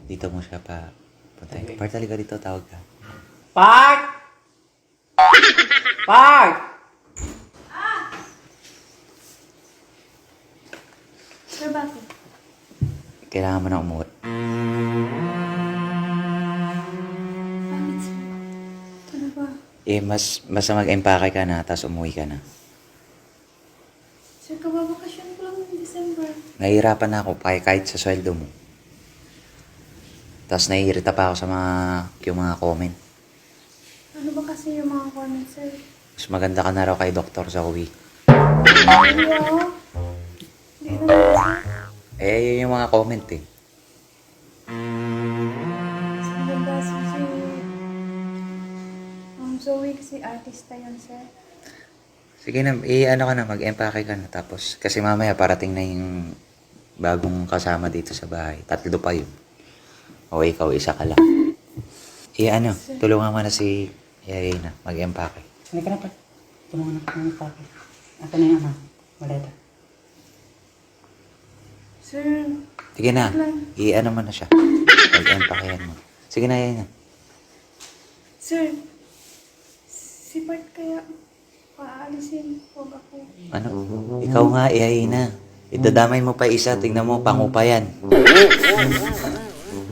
Dito mo siya pa puntahin. Part, talaga dito, tawag ka. Park! Park! Sir, bakit? Kailangan mo na umuwi. Bakit, sir? Ano ba? Basta mag-empake ka na, tapos umuwi ka na. Sir, kababakasyon ko lang ng December. Nahihirapan na ako kahit sa sweldo mo. Tapos naiirita pa ako sa yung mga comment. Ano ba kasi yung mga comments, sir? Mas maganda ka na raw kay Dr. Zoe. Hindi ako. Hindi naman. Yun yung mga comment eh. Mas maganda si Zoe kasi artista yun, sir. Sige na, ano ka na, mag-empake ka na. Tapos, kasi mamaya parating na yung bagong kasama dito sa bahay. 3 pa yun. O ikaw, isa ka lang. Tulungan mo na si Yayay na, mag-empake. Hindi ka na pa. Tulungan na kami pa. Ito na yung maleta. Sir, Sige na, lang. mo na siya. Mag-empakehan mo. Sige na, Yayay na. Sir, si Bart kaya paalisin. Huwag ako. Ano? Ikaw nga, Yayay na. Idadamay mo pa isa, tingnan mo, pangupa yan.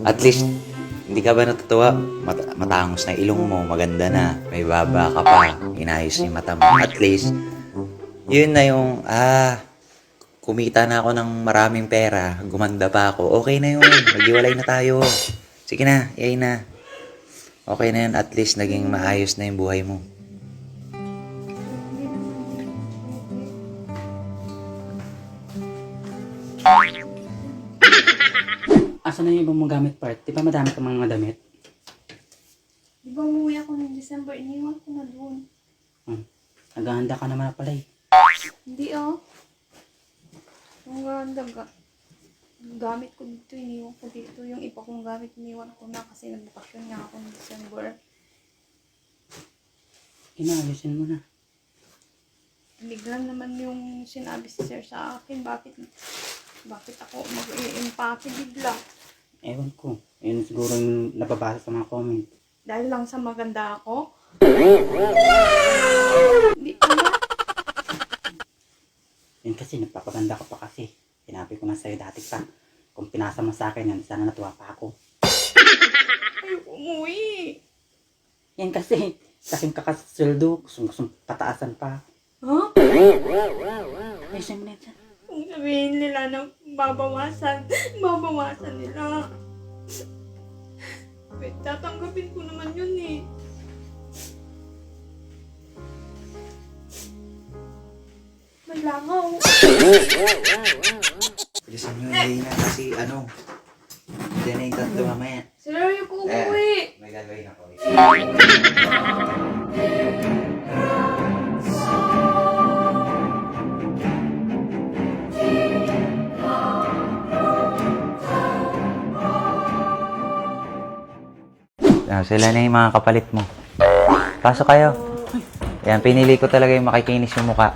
At least, hindi ka ba natutuwa? Matangos na ilong mo, maganda na, may baba ka pa, inayos yung mata mo. At least, yun na yung, kumita na ako ng maraming pera, gumanda pa ako, okay na yun, maghiwalay na tayo. Sige na, yay na. Okay na yun, at least naging maayos na yung buhay mo. Hindi naman. Asan na yung ibang mong gamit, Part? Di ba madami kang mga damit? Di ba umuwi ako ng December? Iniwan ko na doon. Naghahanda ka naman na pala eh. Hindi Yung gamit ko dito, iniwan ko dito. Yung iba kong gamit, iniwan ko na kasi nagbakasyon nga ako ng December. Inaalisin mo na. Biglang naman yung sinabi si Sir sa akin, bakit ako mag-i-empake bigla? Ewan ko. Yun siguro yung nababasa sa mga comment. Dahil lang sa maganda ako? Hindi ano? Yun kasi, nagpapaganda ka pa kasi. Sinabi ko na sa'yo dati pa. Kung pinasa mo sa akin yan, sana natuwa pa ako. Ayoko umuwi. Yan kasi, kasing kakasuldo, gusto pataasan pa. Huh? Ayusin mo na yan. Kung sabihin nila na babawasan nila. Wait, tatanggapin ko naman yun eh. May langaw. Bilisan nyo, yay na, kasi diyan na yung 3 mamaya. Sir, ayoko umuwi. May gagawin ako. Sila na yung mga kapalit mo. Pasok kayo. Yan, pinili ko talaga yung makikinis yung mukha.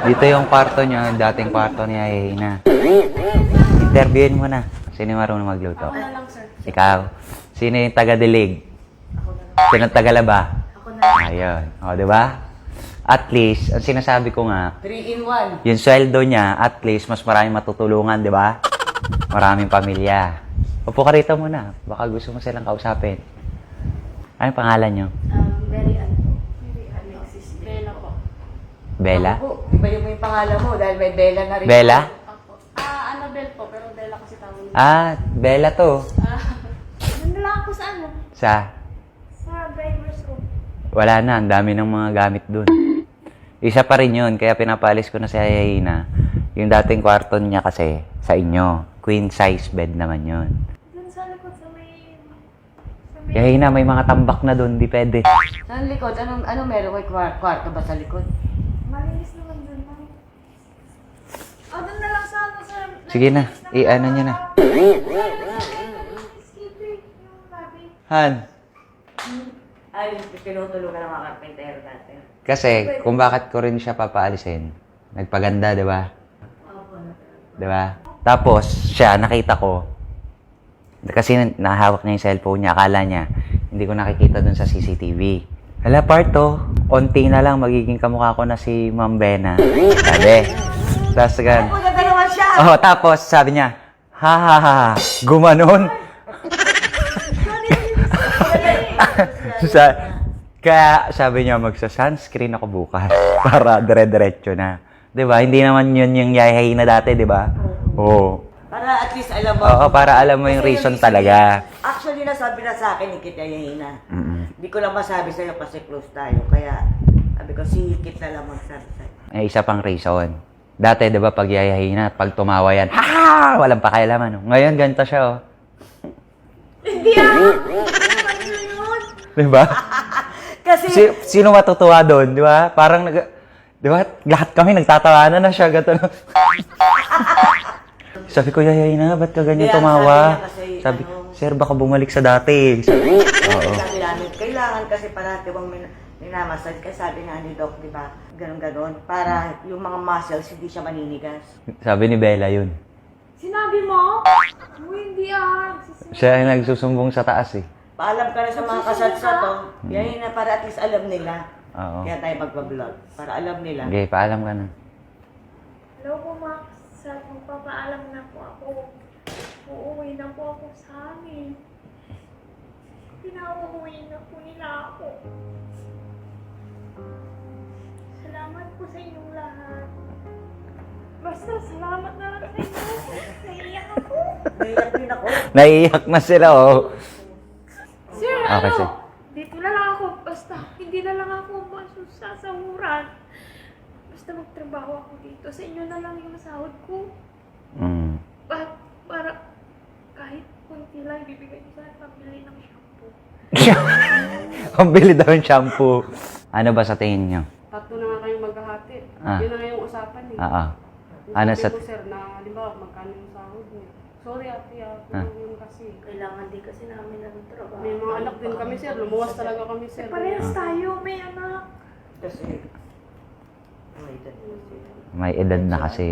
Dito yung kwarto nyo, dating kwarto niya na. Interviewin mo na. Sino yung marunong magluto? Ako na lang, sir. Ikaw. Sino yung taga-dilig? Ako na lang. Sino yung taga-laba? Ako na lang. Ayun. O, di ba? At least, ang sinasabi ko nga, 3-in-1. yung sweldo niya, at least, mas maraming matutulungan, di ba? Maraming pamilya. Upo ka rito muna. Baka gusto mo silang kausapin. Ano pangalan nyo? Very Alexis Bella po. Bella? Ako, iba yung pangalan mo dahil may Bella na rin. Bella? Ako. Annabelle po, pero Bella kasi tawag niya. Bella to. Nandun lang ako sa Sa? Sa driver's room. Wala na, ang dami ng mga gamit dun. Isa pa rin yun, kaya pinapalis ko na si Ayayina. Yung dating kwarto niya kasi, sa inyo. Queen size bed naman yun. Dun sa likod, sa may... Ayayina, may mga tambak na dun, di pwede. Saan likod? Ano meron? May kwarto ba sa likod? Malinis naman dun lang. Dun na lang sa sir. Sige na, niya na. Han, Ay, pinutulungan ng mga karpentero natin. kasi kung bakit ko rin siya papaalisin, nagpaganda, di ba? Di ba? Tapos, siya, nakita ko, Kasi nahawak niya yung cellphone niya. Akala niya, hindi ko nakikita dun sa CCTV. Hala, parto. Konti na lang, magiging kamukha ko na si Ma'am Bena. Sabi. Tapos gan. Maganda naman siya! Oh, tapos sabi niya, ha ha ha, gumanon. Kaya sabi niya, magsa-sunscreen ako bukas para dire-diretso na. 'Di ba? Hindi naman yun yung yayahay na dati, 'di ba? Oo. Para at least alam mo. Oo, para alam mo yung Kasi reason talaga. Actually, nasabi na sa akin ni Kit Yayahina. Mm-mm. Hindi ko lang masabi sa'yo kasi close tayo. Kaya, sabi ko, si Kit na lang magsabi sa'yo. May isa pang reason. Dati, 'di ba, pag yayahay na, pag tumawa yan, ha! Walang pakialaman. Oh. Ngayon, ganito siya, oh. Hindi ah! 'Di ba? Kasi, Sino matutuwa doon, 'di ba? Parang 'di ba? Lahat kami nagtatawanan na siya gato. Sabi ko, yayay na, ba't ka ganyan Kaya tumawa? sabi niya kasi, Sabi, ano, sir, baka bumalik sa dati. Oo. sabi namin, kailangan kasi parati bang minamassage. Kasi sabi nga ni Doc, di ba? Ganon-ganon. Para yung mga muscles, hindi siya maninigas. Sabi ni Bella yun. Sinabi mo? Hindi Siya ay nagsusumbong sa taas eh. Paalam ka na sa mga kasatsa to. Yan na para at least alam nila. Oo. Kaya tayo magbablog. Para alam nila. Okay, paalam ka na. Hello po, Max. Magpapaalam na po ako. Uuwi na po ako sa amin. Pinauuwi na po nila ako. Salamat po sa inyong lahat. Basta salamat na lang sa inyo. Naiiyak ako. Naiyak din ako. Naiiyak na sila, oh. Sir, Okay, sir. dito na lang ako. Basta hindi na lang ako masusasahuran. Basta magtrabaho ako dito. Sa inyo na lang yung sahod ko. Mm. Para kahit kunti lang ibibigay niyo sa akin pambili ng shampoo. Pambili daw yung shampoo. Ano ba sa tingin niyo? Tatlo na nga kayong maghahati. Ah. Yun na nga yung usapan eh. Oo. Ano Sabi sa... ko, sir, na halimbawa, magkano yung sahod niya. Sorry, ate, yun kasi. Kailangan din kasi namin ng trabaho. May mga anak din kami, sir. Lumuwas talaga kami, sir. Parehas tayo, may anak. Kasi, may edad kasi. May edad na kasi.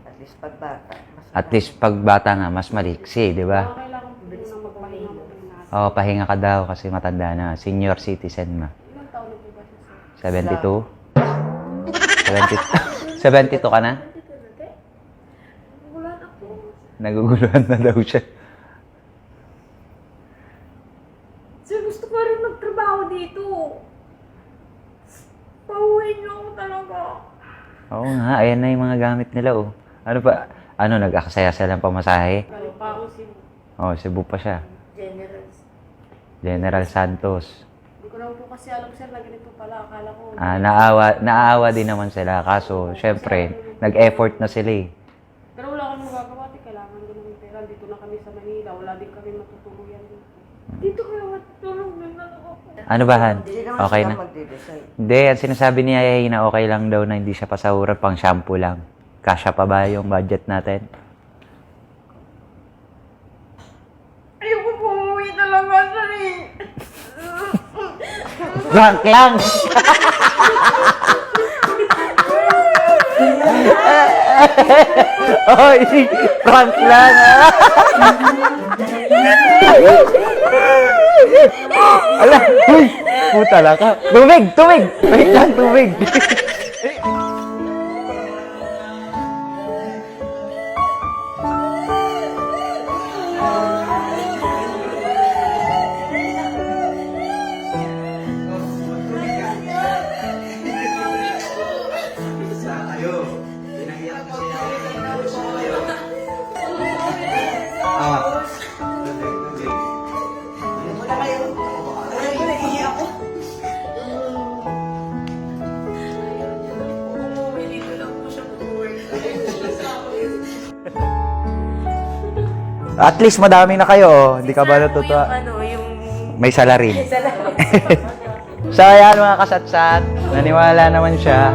At least pag bata. At least pag bata nga, mas maliksi, di ba? Kailangan po din ng magpahinga mo rin natin. Oo, pahinga ka daw kasi matanda na. Senior citizen na. Ilang taon na po ba siya, sir? 72? 72 ka na? Wala na po. Naguguluhan na daw siya. Sir, gusto ko rin magtrabaho dito. Pauwi niyo ako talaga. Oo nga, ayan na yung mga gamit nila, oh. Ano pa? Ano, nag-akasaya sila ng pamasahe? Pero pa si Oh, Cebu pa siya. Generals. General Santos. Hindi ko naman po kasi alam, sir, na ganito pala. Akala ko. Naawa din naman sila. Kaso, syempre, nag-effort na sila eh. Pero wala kami magagawa. Kailangan din ng pera. Dito na kami sa Manila. Wala din kami matutuluyan dito. Dito kayo matutulog na lang ako. Ano ba, Han? Hindi naman Okay sila na? magde-decide. Hindi, ang sinasabi niya ay na okay lang daw na hindi siya pasahuran, pang shampoo lang. Kasya pa ba yung budget natin? Ayoko po umuwi talaga, sir eh. Blank lang! Oy, prank lang! Ala, uy! Puta lang ka. Tubig! Tubig! Wait lang, tubig! At least madami na kayo. Hindi ka ba natutuwa? Yung May salarin. So ayan mga kasatsat, naniwala naman siya